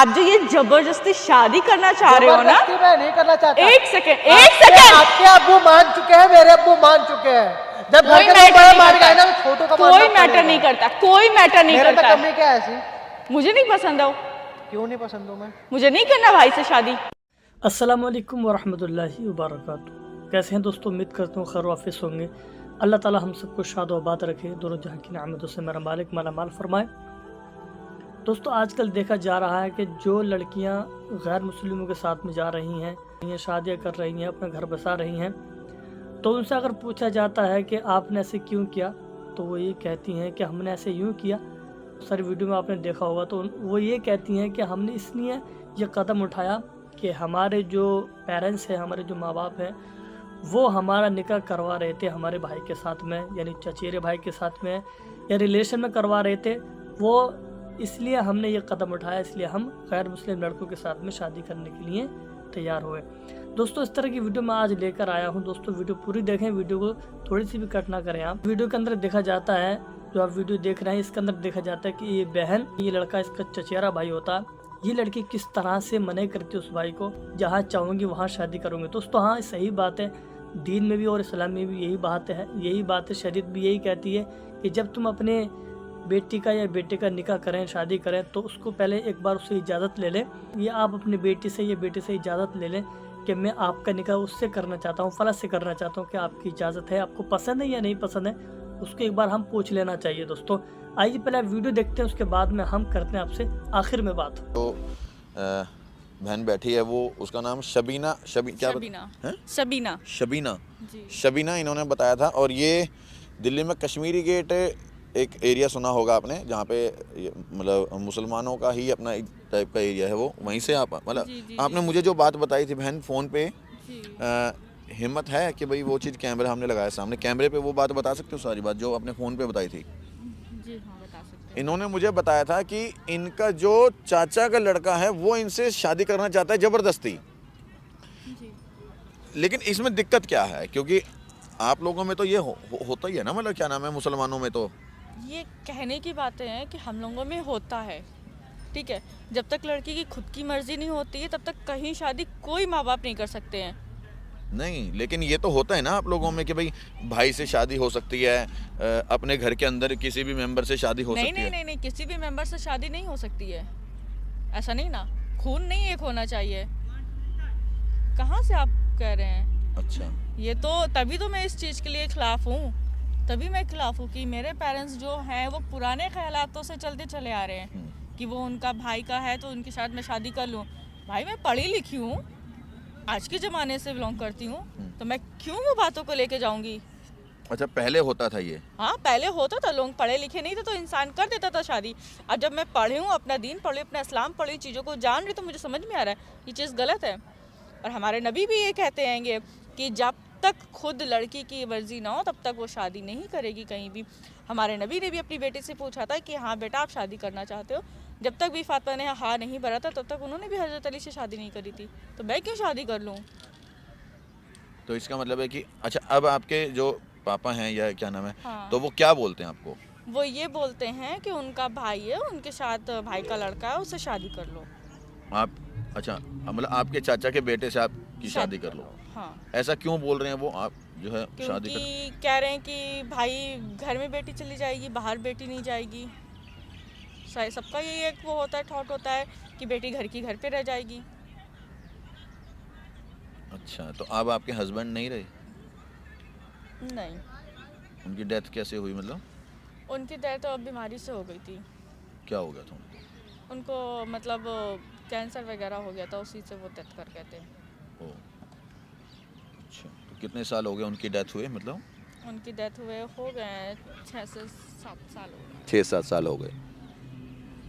आप जो ये जबरदस्ती शादी करना चाह रहे हो ना, मैं नहीं करना चाहता। एक सेकंड आपके अब्बू मान चुके हैं, मेरे अब्बू मान चुके हैं। जब कोई मैटर मान गए ना, तो छोटू का कोई मैटर नहीं करता, कोई मैटर नहीं मेरे करता। कमी क्या है ऐसी? मुझे नहीं पसंद हो। क्यों नहीं पसंद हूँ मैं? मुझे नहीं करना भाई से शादी। अस्सलाम वालेकुम वरहमतुल्लाहि वबरकातुहू। कैसे हैं दोस्तों? उम्मीद करता हूँ खैर वाफिस होंगे। अल्लाह ताला हम सबको शाद व आबाद रखे, दोनों जहाँ की नेमतों से मेरा मालिक माला माल फरमाए। दोस्तों आजकल देखा जा रहा है कि जो लड़कियां गैर मुस्लिमों के साथ में जा रही हैं, शादियां कर रही हैं, अपना घर बसा रही हैं, तो उनसे अगर पूछा जाता है कि आपने ऐसे क्यों किया, तो वो ये कहती हैं कि हमने ऐसे यूँ किया। सारी वीडियो में आपने देखा होगा, तो वो ये कहती हैं कि हमने इसलिए ये कदम उठाया कि हमारे जो पेरेंट्स हैं, हमारे जो माँ बाप हैं, वो हमारा निकाह करवा रहे थे हमारे भाई के साथ में, यानी चचेरे भाई के साथ में या रिलेशन में करवा रहे थे। वो इसलिए हमने ये कदम उठाया, इसलिए हम गैर मुस्लिम लड़कों के साथ में शादी करने के लिए तैयार हुए। दोस्तों इस तरह की वीडियो मैं आज लेकर आया हूँ। दोस्तों वीडियो पूरी देखें, वीडियो को थोड़ी सी भी कट ना करें। आप वीडियो के अंदर देखा जाता है, जो आप वीडियो देख रहे हैं इसके अंदर देखा जाता है कि ये बहन, ये लड़का इसका चचेरा भाई होता है। ये लड़की किस तरह से मना करती है उस भाई को, जहाँ चाहूँगी वहाँ शादी करूँगी। दोस्तों हाँ सही बात है, दीन में भी और इस्लाम में भी यही बात है, शरीयत भी यही कहती है कि जब तुम अपने बेटी का या बेटे का निकाह करें, शादी करें, तो उसको पहले एक बार उससे इजाज़त ले लें, या आप अपनी बेटी से या बेटे से इजाज़त ले लें कि मैं आपका निकाह उससे करना चाहता हूँ, फला से करना चाहता हूँ, कि आपकी इजाज़त है, आपको पसंद है या नहीं पसंद है, उसको एक बार हम पूछ लेना चाहिए। दोस्तों आइए पहले वीडियो देखते हैं, उसके बाद में हम करते हैं आपसे आखिर में बात। तो बहन बैठी है, वो उसका नाम शबीना शबीना इन्होंने बताया था। और ये दिल्ली में कश्मीरी गेट एक एरिया सुना होगा आपने, जहाँ पे मतलब मुसलमानों का ही अपना एक टाइप का एरिया है, वो वहीं से आप मतलब आपने मुझे जो बात बताई थी बहन फ़ोन पे, हिम्मत है कि भाई वो चीज़ कैमरा हमने लगाया सामने, कैमरे पे वो बात बता सकते हो सारी बात जो आपने फ़ोन पे बताई थी? जी हाँ बता सकते हैं। इन्होंने मुझे बताया था कि इनका जो चाचा का लड़का है वो इनसे शादी करना चाहता है ज़बरदस्ती। लेकिन इसमें दिक्कत क्या है? क्योंकि आप लोगों में तो ये होता ही है ना, मतलब क्या नाम है, मुसलमानों में तो ये कहने की बातें हैं कि हम लोगों में होता है, ठीक है। जब तक लड़की की खुद की मर्जी नहीं होती है तब तक कहीं शादी कोई माँ बाप नहीं कर सकते हैं। नहीं, लेकिन ये तो होता है ना आप लोगों में कि भाई भाई से शादी हो सकती है, अपने घर के अंदर किसी भी मेंबर से शादी हो सकती है। नहीं, किसी भी मेंबर से शादी नहीं हो सकती है, ऐसा नहीं ना, खून नहीं एक होना चाहिए। कहाँ से आप कह रहे हैं? अच्छा, ये तो तभी तो मैं इस चीज़ के लिए खिलाफ हूँ, तभी मैं खिलाफ हूँ कि मेरे पेरेंट्स जो हैं वो पुराने ख्यालातों से चलते चले आ रहे हैं कि वो उनका भाई का है तो उनके साथ मैं शादी कर लूँ। भाई मैं पढ़ी लिखी हूँ, आज के ज़माने से बिलोंग करती हूँ, तो मैं क्यों वो बातों को लेके जाऊँगी? अच्छा पहले होता था ये? हाँ पहले होता था, लोग पढ़े लिखे नहीं थे तो इंसान कर देता था शादी। अब जब मैं पढ़ी हूँ, अपना दीन पढ़ी, अपना इस्लाम पढ़ी, चीज़ों को जान रही, तो मुझे समझ में आ रहा है ये चीज़ गलत है। और हमारे नबी भी ये कहते हैं कि जब तक खुद लड़की की मर्जी ना हो तब तक वो शादी नहीं करेगी कहीं भी। हमारे नबी ने भी अपनी बेटी से पूछा था कि हाँ बेटा आप शादी करना चाहते हो, जब तक भी फातिमा ने हाँ नहीं भरा था तब तक उन्होंने भी हज़रत अली से शादी नहीं करी थी, तो मैं क्यों शादी कर लूँ? तो इसका मतलब है कि अच्छा अब आपके जो पापा हैं या क्या नाम है, हाँ। तो वो क्या बोलते हैं आपको? वो ये बोलते हैं कि उनका भाई है, उनके साथ भाई का लड़का है, उससे शादी कर लो आप? अच्छा मतलब आपके चाचा के बेटे से आपकी शादी कर लो। हाँ, ऐसा क्यों बोल रहे हैं वो, आप जो है शादी कर? क्योंकि कह रहे हैं कि भाई घर में बेटी चली जाएगी, बाहर बेटी नहीं जाएगी। सबका यही एक वो होता है, थॉट होता है कि बेटी घर की घर पे रह जाएगी। अच्छा तो अब आपके हस्बैंड नहीं रहे? नहीं, उनकी डेथ कैसे हुई? मतलब उनकी डेथ अब बीमारी से हो गई थी। क्या हो गया था उनको मतलब कैंसर वगैरह हो गया था, उसी से वो डेथ कर गए थे। ओ अच्छा, तो कितने साल हो गए उनकी डेथ हुए? मतलब उनकी डेथ हुए हो गए 6 से 7 साल हो गए। 6-7 साल हो गए।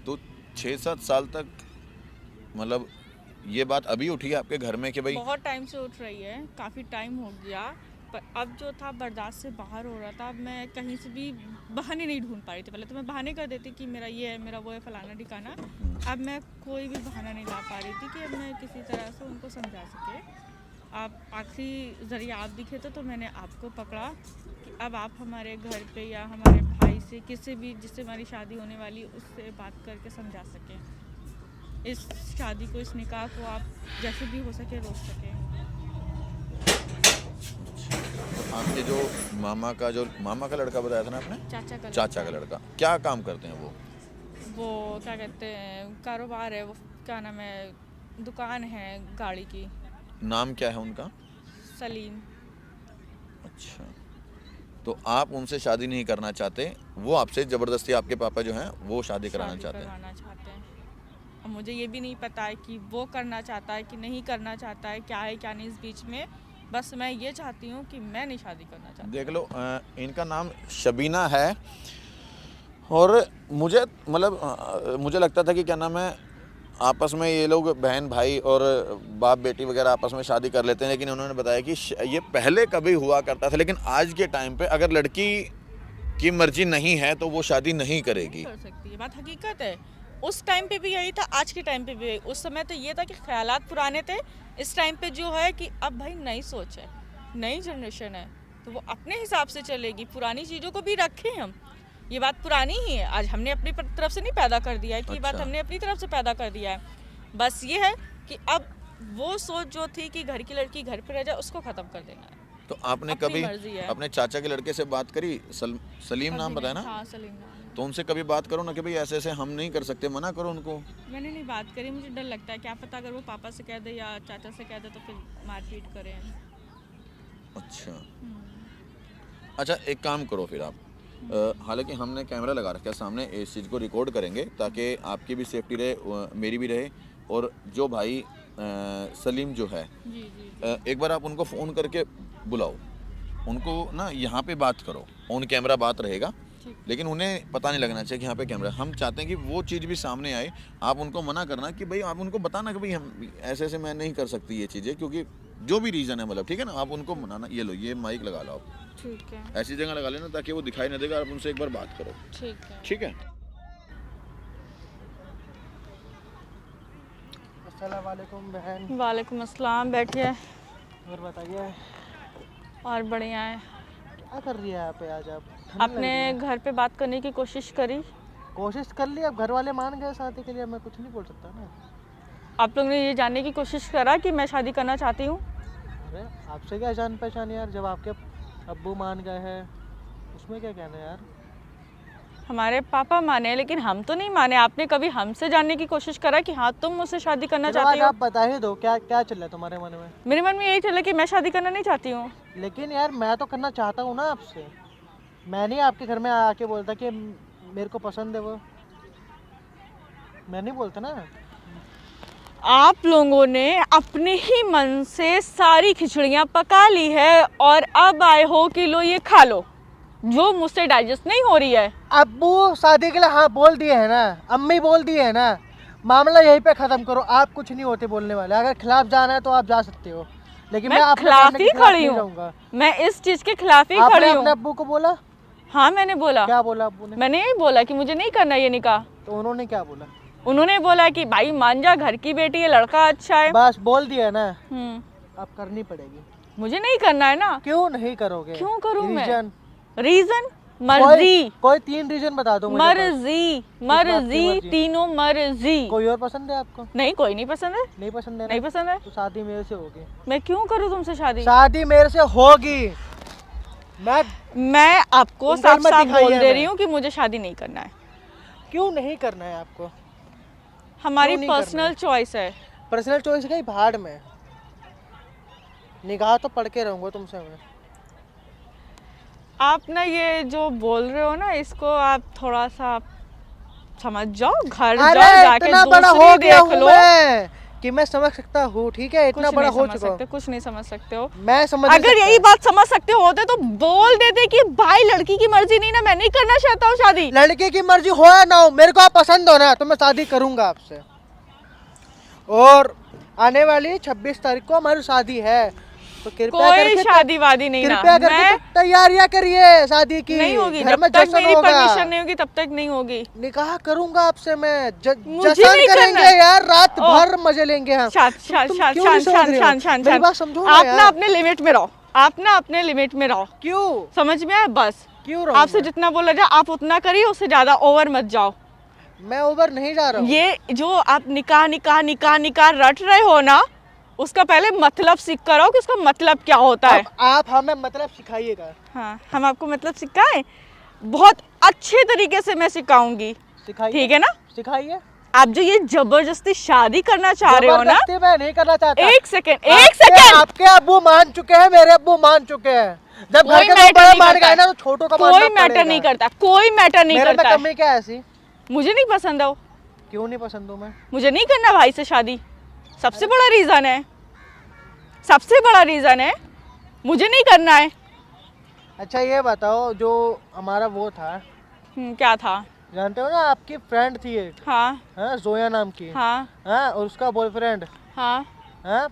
तो 6-7 साल तक मतलब ये बात अभी उठी है आपके घर में कि भाई? बहुत टाइम से उठ रही है, काफ़ी टाइम हो गया, पर अब जो था बर्दाश्त से बाहर हो रहा था। अब मैं कहीं से भी बहाने नहीं ढूंढ पा रही थी। पहले तो मैं बहाने कर देती कि मेरा ये है, मेरा वो है, फलाना ठिकाना। अब मैं कोई भी बहाना नहीं ला पा रही थी कि अब मैं किसी तरह से उनको समझा सके। आप आखिरी ज़रिया आप दिखे तो मैंने आपको पकड़ा कि अब आप हमारे घर पे या हमारे भाई से, किसी भी जिससे हमारी शादी होने वाली, उससे बात करके समझा सकें। इस शादी को, इस निकाह को आप जैसे भी हो सके रोक सके। आपके जो मामा का लड़का बताया था ना आपने, चाचा का लड़का, क्या काम करते हैं वो क्या कहते हैं, कारोबार है, वो क्या नाम है, दुकान है गाड़ी की। नाम क्या है उनका? सलीम। अच्छा, तो आप उनसे शादी नहीं करना चाहते, वो आपसे ज़बरदस्ती, आपके पापा जो हैं वो शादी कराना चाहते हैं। अब मुझे ये भी नहीं पता है कि वो करना चाहता है कि नहीं करना चाहता है, क्या है क्या नहीं इस बीच में। बस मैं ये चाहती हूँ कि मैं नहीं शादी करना चाहती। देख लो, इनका नाम शबीना है और मुझे लगता था कि क्या नाम है, आपस में ये लोग बहन भाई और बाप बेटी वगैरह आपस में शादी कर लेते हैं, लेकिन उन्होंने बताया कि ये पहले कभी हुआ करता था, लेकिन आज के टाइम पे अगर लड़की की मर्जी नहीं है तो वो शादी नहीं करेगी। कर सकती है, बात हकीकत है। उस टाइम पे भी यही था, आज के टाइम पे भी यही। उस समय तो ये था कि ख्यालात पुराने थे, इस टाइम पे जो है कि अब भाई नई सोच है, नई जनरेशन है, तो वो अपने हिसाब से चलेगी। पुरानी चीज़ों को भी रखें हम, ये बात पुरानी ही है, आज हमने अपनी तरफ से नहीं पैदा कर दिया है कि बात हमने अपनी तरफ से पैदा कर दिया है। बस ये है कि अब वो सोच जो थी कि घर की लड़की घर पे रह जाए, उसको ख़त्म कर देना है। तो आपने कभी अपने चाचा के लड़के से बात करी? सलीम नाम बताया ना? हाँ, सलीम नाम। तो उनसे कभी बात करो ना कि भाई ऐसे ऐसे हम नहीं कर सकते, मना करो उनको। मैंने नहीं बात करी, मुझे डर लगता है, क्या पता अगर वो पापा से कह दे या चाचा से कह दे तो फिर मारपीट करें। अच्छा, एक काम करो फिर आप, हालांकि हमने कैमरा लगा रखा है सामने, इस चीज़ को रिकॉर्ड करेंगे ताकि आपकी भी सेफ्टी रहे, मेरी भी रहे, और जो भाई सलीम जो है, एक बार आप उनको फ़ोन करके बुलाओ, उनको ना यहाँ पे बात करो, ऑन कैमरा बात रहेगा, लेकिन उन्हें पता नहीं लगना चाहिए कि यहाँ पे कैमरा। हम चाहते हैं कि वो चीज़ भी सामने आए, आप उनको मना करना कि भाई, आप उनको बताना कि भाई हम ऐसे ऐसे मैं नहीं कर सकती ये चीज़ें, क्योंकि जो भी रीज़न है, मतलब ठीक है ना, आप उनको मनाना। ये लो, ये माइक लगा लो आप, ठीक है, ऐसी जगह लगा लेना ताकि वो दिखाई ना देगा, आप उनसे एक बार बात करो। ठीक है, ठीक है। अस्सलाम वालेकुम बहन। वालेकुम अस्सलाम, बैठिए। और बताइए, और बढ़िया है। क्या कर रही है यहाँ पे आज आप? आपने घर पे बात करने की कोशिश करी? कोशिश कर ली, अब घर वाले मान गए शादी के लिए, मैं कुछ नहीं बोल सकता ना। आप लोग ने ये जानने की कोशिश करा कि मैं शादी करना चाहती हूँ? अरे आपसे क्या जान पहचान यार, जब आपके अब्बू मान गए हैं उसमें क्या कहना है यार। हमारे पापा माने, लेकिन हम तो नहीं माने। आपने कभी हमसे जानने की कोशिश करा कि हाँ तुम मुझसे शादी करना चाहती हो? आप बता ही दो, क्या क्या चल रहा है तुम्हारे मन में? मेरे मन में यही चला कि मैं शादी करना नहीं चाहती हूँ। लेकिन यार मैं तो करना चाहता हूँ ना आपसे, मैं नहीं आपके घर में आके बोलता कि मेरे को पसंद है वो, मैं नहीं बोलता ना। आप लोगों ने अपने ही मन से सारी खिचड़ियाँ पका ली है और अब आए हो कि लो ये खा लो, जो मुझसे डाइजेस्ट नहीं हो रही है। अब्बू शादी के लिए हाँ बोल दिए है ना, अम्मी बोल दिए है ना, मामला यहीं पे खत्म करो। आप कुछ नहीं होते बोलने वाले, अगर खिलाफ जाना है तो आप जा सकते हो, लेकिन मैं खिलाफ ही खड़ी हूँ, मैं इस चीज के खिलाफ ही खड़ी हूँ। अपने अब्बू को बोला? हाँ मैंने बोला। क्या बोला अब्बू ने? मैंने यही बोला कि मुझे नहीं करना ये निकाह। तो उन्होंने क्या बोला? उन्होंने बोला कि भाई मान जा, घर की बेटी है, लड़का अच्छा है। बस बोल दिया ना, अब करनी पड़ेगी। मुझे नहीं करना है ना। क्यों नहीं करोगे? क्यों करूँ मैं? रीजन मर्जी। कोई 3 रीजन बता दो मुझे। मर्जी, तीनों मर्जी। कोई और पसंद है आपको? नहीं, कोई नहीं पसंद है। नहीं पसंद है? नहीं पसंद है। तो शादी मेरे से होगी। मैं क्यों करूँ तुमसे शादी? शादी मेरे से होगी। मैं आपको साफ साफ बोल दे रही हूँ कि मुझे शादी नहीं करना है। क्यों नहीं करना है आपको? हमारी पर्सनल चॉइस है। पर्सनल चॉइस गई भाड़ में, निगाह तो पढ़ के रहूंगा तुमसे मैं। आप ना ये जो बोल रहे हो ना, इसको आप थोड़ा सा समझ जाओ, घर जाओ, जाके इतना बड़ा हो गया हूं मैं कि मैं समझ सकता हूँ, ठीक है? इतना बड़ा हो चुका हूँ। कुछ नहीं समझ सकते हो। मैं समझ, अगर यही बात समझ सकते होते तो बोल देते कि भाई लड़की की मर्जी नहीं ना, मैं नहीं करना चाहता हूँ शादी। लड़के की मर्जी हो या ना हो, मेरे को आप पसंद हो ना तो मैं शादी करूंगा आपसे। और आने वाली 26 तारीख को हमारी शादी है, तो कृपया कोई शादी वादी नहीं, कृपया करके तैयारियां करिए शादी की। नहीं होगी, घर जब में तक जश्न मेरी होगा। परमिशन नहीं होगी तब तक नहीं होगी। निकाह करूंगा आपसे मैं, मुझे जश्न नहीं करेंगे करना। यार, रात भर मजे लेंगे हम। शांत। आप ना अपने लिमिट में रहो, आप ना अपने लिमिट में रहो। क्यों? समझ में आया? बस क्यों? आपसे जितना बोला जाए आप उतना करिए, उससे ज्यादा ओवर मत जाओ। मैं उबर नहीं जा रहा हूँ। ये जो आप निकाह निकाह निकाह निकाह रट रहे हो ना, उसका पहले मतलब सीख कर आओ कि उसका मतलब क्या होता है। आप हमें मतलब सिखाइएगा। हाँ, हम आपको मतलब सिखाएं, बहुत अच्छे तरीके से मैं सिखाऊंगी, सिखाइए। ठीक है ना। सिखाइए। आप जो ये जबरदस्ती शादी करना चाह रहे हो ना, जबरदस्ती मैं नहीं करना चाहता। एक सेकंड आपके अब्बू मान चुके हैं, मेरे अब्बू मान चुके हैं। जब घर कोई के मैटर बड़े नहीं मान करता गए ना तो छोटों का कोई मानना मैटर पड़ेगा। नहीं करता, कोई मैटर नहीं मेरे में करता है। कमी क्या है ऐसी? मुझे नहीं पसंद है वो, क्यों नहीं पसंद हूँ मैं? मुझे नहीं करना भाई से शादी, सबसे बड़ा रीजन है, सबसे बड़ा रीजन है, मुझे नहीं करना है। अच्छा ये बताओ, जो हमारा वो था, क्या था? जानते हो ना, आपकी फ्रेंड थी एक, हाँ हाँ, जोया नाम की, हाँ हाँ, और उसका बॉयफ्रेंड, हाँ, हाँ,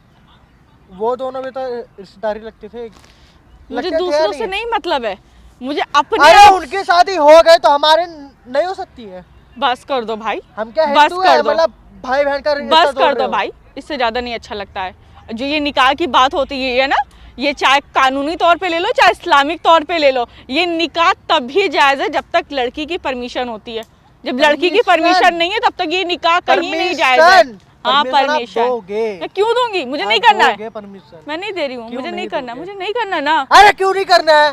वो दोनों भी तो रिश्तेदारी लगते थे। मुझे लगते थे या दूसरों से नहीं मतलब है, मुझे अपने अरे आप- उनकी शादी हो गई तो हमारे नहीं हो सकती है? बस कर दो भाई, हम क्या बस हिंदू कर है? दो। मतलब भाई बहन का रिश्ता बस जोड़ कर रहे दो हो। भाई, इससे ज्यादा नहीं अच्छा लगता है। जो ये निकाह की बात होती है ना, ये चाहे कानूनी तौर पे ले लो चाहे इस्लामिक तौर पे ले लो, ये निकाह तभी जायज है जब तक लड़की की परमिशन होती है। जब लड़की की परमिशन नहीं है तब तक ये निकाह कहीं नहीं जायज है। हाँ परमिशन, मैं क्यों दूंगी? मुझे नहीं करना है, परमिशन। मैं नहीं दे रही हूँ, क्यों मुझे नहीं नहीं करना, दोगे? मुझे नहीं करना ना। अरे क्यों नहीं करना है?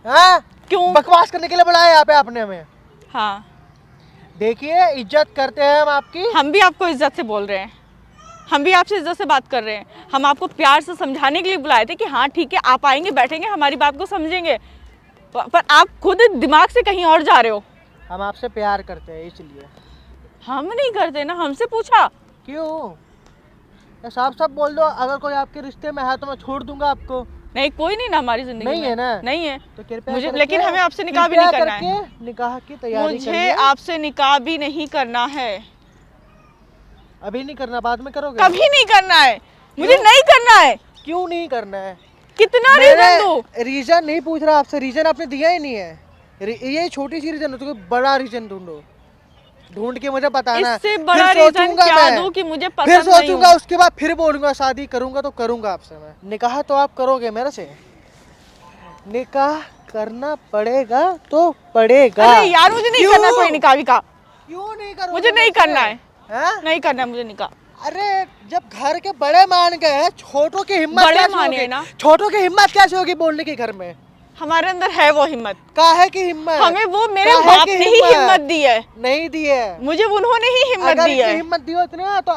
हाँ? क्यों? बकवास करने के लिए बुलाया यहाँ पे आपने हमें? हाँ, देखिए इज्जत करते हैं हम आपकी। हम भी आपको इज्जत से बोल रहे हैं, हम भी आपसे इज्जत से बात कर रहे हैं। हम आपको प्यार से समझाने के लिए बुलाए थे कि हाँ ठीक है, आप आएंगे, बैठेंगे, हमारी बात को समझेंगे, पर आप खुद दिमाग से कहीं और जा रहे हो। हम आपसे प्यार करते हैं इसलिए। हम नहीं करते ना, हमसे पूछा। क्यों? साफ साफ बोल दो, अगर कोई आपके रिश्ते में है तो मैं छोड़ दूंगा आपको। नहीं, कोई नहीं ना हमारी जिंदगी नहीं में। है ना? नहीं है तो कृपया मुझे, करके- लेकिन हमें आपसे निकाह भी कृपया नहीं करना है। करके निकाह की तैयारी मुझे करिए। आपसे निकाह भी नहीं करना है, अभी नहीं करना, बाद में करोगे? कभी नहीं करना है, मुझे नहीं करना है। क्यों नहीं करना है? कितना रीजन दूं? रीजन नहीं पूछ रहा आपसे, रीजन आपने दिया ही नहीं है। ये छोटी सी रीजन हो तो कोई बड़ा रीजन ढूंढो, ढूंढ के मुझे बताना। इससे फिर बड़ा रीजन सोचूंगा क्या मैं। दूं कि मुझे फिर पसंद नहीं सोचूंगा, हूं। उसके बाद फिर बोलूंगा शादी करूंगा तो करूंगा आपसे मैं। निकाह तो आप करोगे मेरे से? निकाह करना पड़ेगा तो पड़ेगा। अरे यार मुझे नहीं क्यों? करना कोई निकाह विकाह, क्यों नहीं करोगे? मुझे नहीं मुझसे? करना है, हाँ? नहीं करना है मुझे निकाह। अरे जब घर के बड़े मान गए, छोटों की हिम्मत बड़े कैसे माने होगी? ना। छोटों की हिम्मत कैसे होगी बोलने की घर में? हमारे अंदर है वो हिम्मत, काहे की हिम्मत? हमें वो मेरे काहे बाप की ने ही हिम्मत दी है, नहीं दी है। मुझे उन्होंने ही हिम्मत अगर दी इतनी है। हिम्मत दी होती ना तो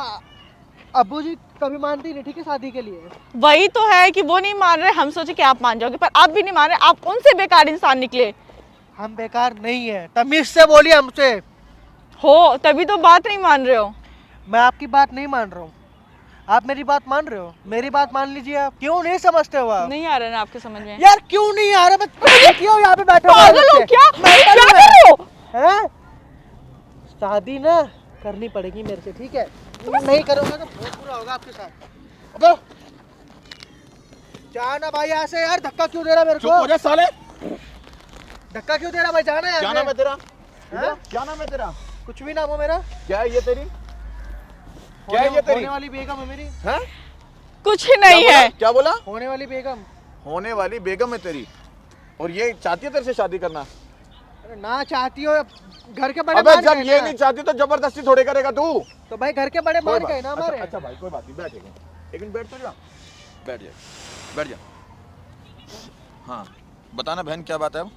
अब्बू जी कभी मानती नहीं, ठीक है, शादी के लिए। वही तो है कि वो नहीं मान रहे, हम सोचे कि आप मान जाओगे, पर आप भी नहीं मान रहे, आप उनसे बेकार इंसान निकले हम बेकार नहीं है, तमीज से बोलिए हमसे। हो, तभी तो बात नहीं मान रहे हो। मैं आपकी बात नहीं मान रहा हूँ, आप मेरी बात मान रहे हो। मेरी बात मान लीजिए आप। क्यों नहीं समझते हो आप? नहीं आ रहा ना आपके समझ में? यार क्यों नहीं आ रहा? मैं क्यों यहाँ पे बैठा हूँ? पागल हो क्या? क्या कर रहे हो? हैं? शादी ना करनी पड़ेगी मेरे से, ठीक है? नहीं करोगे तो बहुत बुरा होगा आपके साथ। अबे जाना भाई यहाँ से। यार धक्का क्यों दे रहा मेरे चुप हो को? जा साले। धक्का क्यों दे रहा भाई? जाना क्या यहाँ नाम है से। तेरा? हाँ? क्या नाम है तेरा? कुछ भी नाम हो मेरा। क्या है ये तेरी? क्या है ये तेरी? होने वाली बेगम है मेरी। हैं? कुछ नहीं है। क्या बोला? होने वाली बेगम। होने वाली बेगम है तेरी, और ये चाहती है तेरे से शादी करना? अरे ना चाहती हो, घर के बड़े अबे मान जब गए ये ना। नहीं चाहती तो जबरदस्ती थोड़े करेगा तू? तो भाई घर के बड़े कोई मान बात- गए ना हमारे। अच्छा भाई कोई बात नहीं, बैठेगा एक मिनट, बैठ तो जा, बैठ जा, बैठ जा। हाँ बताना बहन, क्या बात है? अब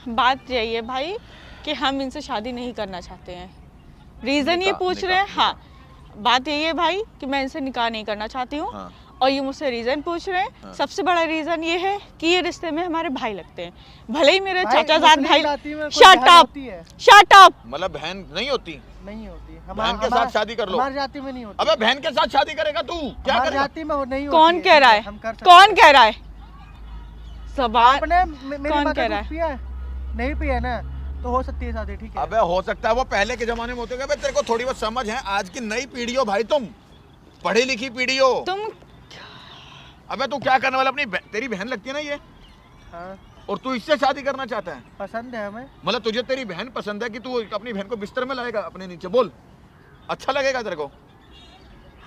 बात यही है भाई कि हम इनसे शादी नहीं करना चाहते हैं। रीजन ये पूछ रहे हैं। हाँ, बात यही है भाई कि मैं इनसे निकाह नहीं करना चाहती हूँ। हाँ। और ये मुझसे रीजन पूछ रहे हैं। हाँ। सबसे बड़ा रीजन ये है कि ये रिश्ते में हमारे भाई लगते हैं, भले ही मेरे भाई, चाचाजाद मुस्लिम भाई। जाति में कोई शट बहन अप, होती है? Shut up. मतलब बहन नहीं होती? नहीं होती। बहन के साथ शादी कर लो। हमारी जाति में नहीं होती। अबे बहन के साथ शादी करेगा तू? क्या हमारी करेगा? जाति में नहीं होती कौन है, कह रहा है? हम कर सकते कौन हैं। कह रहा है? सवाल आपने मेरी कौन बात कह रहा है? पिया है? नहीं पिया ना, तो हो सकती है शादी, ठीक है? अबे हो सकता है वो पहले के जमाने में होते हैं। तेरे को थोड़ी बहुत समझ है, आज की नई पीढ़ी हो भाई, तुम पढ़ी लिखी पीढ़ी हो। तुम अबे तू क्या करने वाला? अपनी तेरी बहन लगती है ना ये, हाँ, और तू इससे शादी करना चाहता है? पसंद है हमें। मतलब तुझे तेरी बहन पसंद है कि तू अपनी बहन को बिस्तर में लाएगा अपने नीचे? बोल, अच्छा लगेगा तेरे को?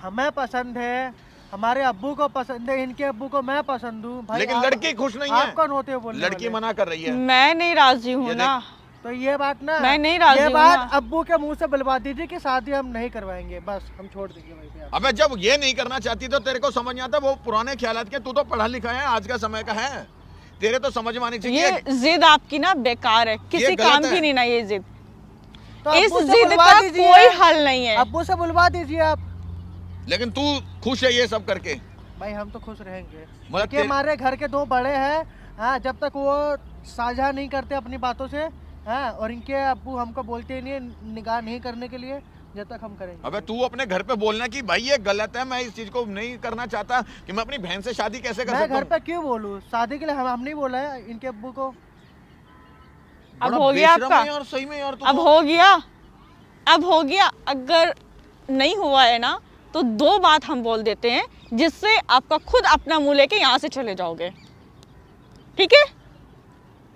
हमें पसंद है, हमारे अब्बू को पसंद है, इनके अब्बू को मैं पसंद हूँ भाई। लेकिन आप- लड़की खुश नहीं है। आप कौन होते हो बोलने लड़की वाले? मना कर रही है। मैं नहीं राजी हूँ ये ना। तो ये बात ना, मैं नहीं राजी ये हूँ बात ना। अब्बू के मुंह से बुलवा दीजिए कि शादी हम नहीं करवाएंगे, बस हम छोड़ देंगे वहीं पे। अबे जब ये नहीं करना चाहती तो तेरे को समझ नहीं आता, वो पुराने ख्यालात के, तू तो पढ़ा लिखा है, आज का समय का है, तेरे तो समझ में आनी चाहिए। ये जिद आपकी ना बेकार है, किसी गलत काम है। की नहीं ना ये जिद। तो इस अब्बू से जिद बुलवा का दीजिए। कोई हल नहीं है। अब्बू से बुलवा दीजिए आप। लेकिन तू खुश है ये सब करके? भाई हम तो खुश रहेंगे मतलब कि हमारे घर के 2 बड़े हैं, हाँ, जब तक वो साझा नहीं करते अपनी बातों से, हाँ, और इनके अब्बू हमको बोलते ही नहीं निकाह नहीं करने के लिए, जब तक हम करेंगे। अबे तू अपने घर पे बोलना कि भाई ये गलत है, मैं इस चीज को नहीं करना चाहता, कि मैं अपनी बहन से शादी कैसे कर मैं सकता घर हूँ? पे क्यों बोलूँ? शादी के लिए हम नहीं बोला है इनके अब्बू को। अब बड़ा हो गया बेशरम आपका, है यार, सही में यार तू अब तो। हो गया, अब हो गया। अगर नहीं हुआ है ना तो 2 बात हम बोल देते हैं जिससे आपका खुद अपना मुंह लेके यहाँ से चले जाओगे, ठीक है?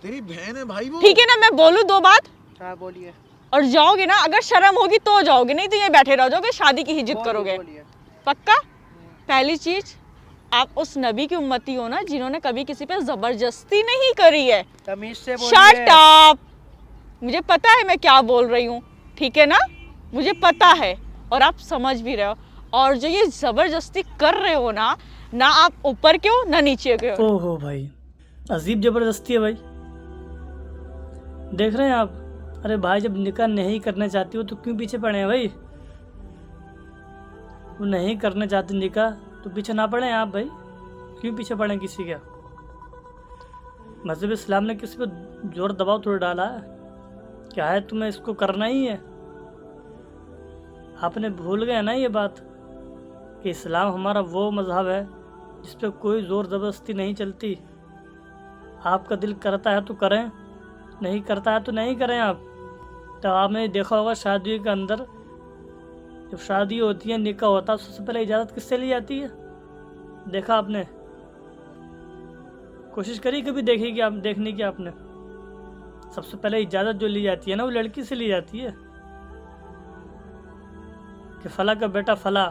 तेरी बहन है भाई वो। ठीक है ना, मैं बोलूँ 2 बात हाँ बोलिए। और जाओगे ना, अगर शर्म होगी तो जाओगे, नहीं तो ये बैठे रह जाओगे, शादी की ही जिद करोगे। बोलिए। पक्का? पहली चीज, आप उस नबी की उम्मती हो ना जिन्होंने कभी किसी पे जबरदस्ती नहीं करी है। तमीज से शट बोलिए। अप। मुझे पता है मैं क्या बोल रही हूँ, ठीक है ना, मुझे पता है और आप समझ भी रहे हो। और जो ये जबरदस्ती कर रहे हो ना, ना आप ऊपर के हो ना नीचे के हो। ओहो भाई, अजीब ज़बरदस्ती है भाई, देख रहे हैं आप। अरे भाई, जब निकाह नहीं करना चाहती हो तो क्यों पीछे पड़े हैं भाई? वो नहीं करना चाहते निकाह तो पीछे ना पड़े आप भाई, क्यों पीछे पड़े किसी के? मज़हब इस्लाम ने किसी पर जोर दबाव थोड़ा डाला है, क्या है तुम्हें इसको करना ही है? आपने भूल गए ना ये बात कि इस्लाम हमारा वो मज़हब है जिस पे कोई ज़ोर ज़बरदस्ती नहीं चलती। आपका दिल करता है तो करें, नहीं करता है तो नहीं करें। आप तो आपने देखा होगा शादियों के अंदर जब शादी होती है, निकाह होता है, सबसे पहले इजाज़त किससे ली जाती है? देखा आपने? कोशिश करी कभी देखेगी आप, देखने की आपने? सबसे पहले इजाज़त जो ली जाती है ना, वो लड़की से ली जाती है कि फला का बेटा फला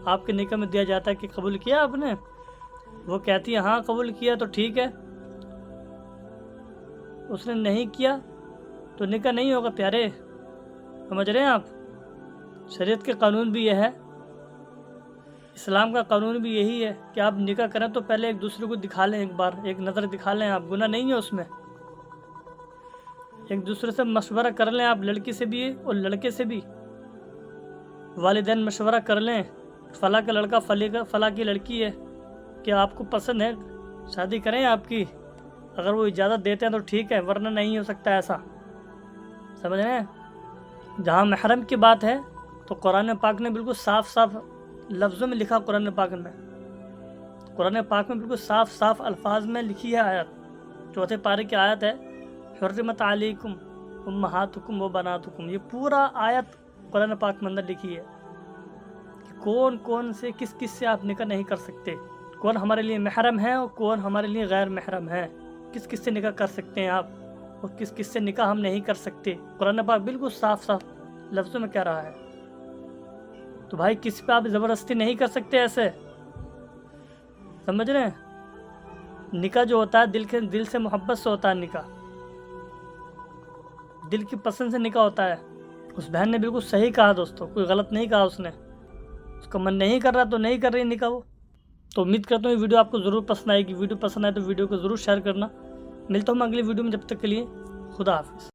आपके निकाह में दिया जाता है कि कबूल किया आपने? वो कहती है हाँ कबूल किया तो ठीक है, उसने नहीं किया तो निकाह नहीं होगा। प्यारे, समझ रहे हैं आप? शरीयत के कानून भी यह है, इस्लाम का कानून भी यही है कि आप निकाह करें तो पहले एक दूसरे को दिखा लें, एक बार एक नज़र दिखा लें आप, गुनाह नहीं है उसमें। एक दूसरे से मशवरा कर लें आप, लड़की से भी और लड़के से भी, वालिदैन मशवरा कर लें, फ़ला का लड़का फ़ला की लड़की है, क्या आपको पसंद है, शादी करें आपकी? अगर वो इजाज़त देते हैं तो ठीक है, वरना नहीं हो सकता ऐसा, समझ रहे हैं? जहाँ महरम की बात है तो कुरान पाक ने बिल्कुल साफ साफ लफ्ज़ों में लिखा, कुरान पाक में बिल्कुल साफ साफ अल्फाज में लिखी है आयत, 4 पारे की आयत है, हुर्रिमत अलैकुम उम्महातुकुम व बनातुकुम। ये पूरा आयत कुरान पाक में अंदर लिखी है कि कौन कौन से किस किस से आप निकाह नहीं कर सकते, कौन हमारे लिए महरम है और कौन हमारे लिए गैर महरम है, किस किस से निकाह कर सकते हैं आप और किस किस से निकाह हम नहीं कर सकते। कुरान पाक बिल्कुल साफ साफ लफ्ज़ों में कह रहा है। तो भाई किसी पे आप ज़बरदस्ती नहीं कर सकते ऐसे, समझ रहे हैं? निकाह जो होता है दिल से मोहब्बत से होता है, निकाह दिल की पसंद से निकाह होता है। उस बहन ने बिल्कुल सही कहा दोस्तों, कोई गलत नहीं कहा उसने। उसका मन नहीं कर रहा तो नहीं कर रही निकाह वो। तो उम्मीद करता हूँ ये वीडियो आपको ज़रूर पसंद आएगी। वीडियो पसंद आए तो वीडियो को ज़रूर शेयर करना। मिलता हूँ मैं अगली वीडियो में, जब तक के लिए खुदा हाफिज़।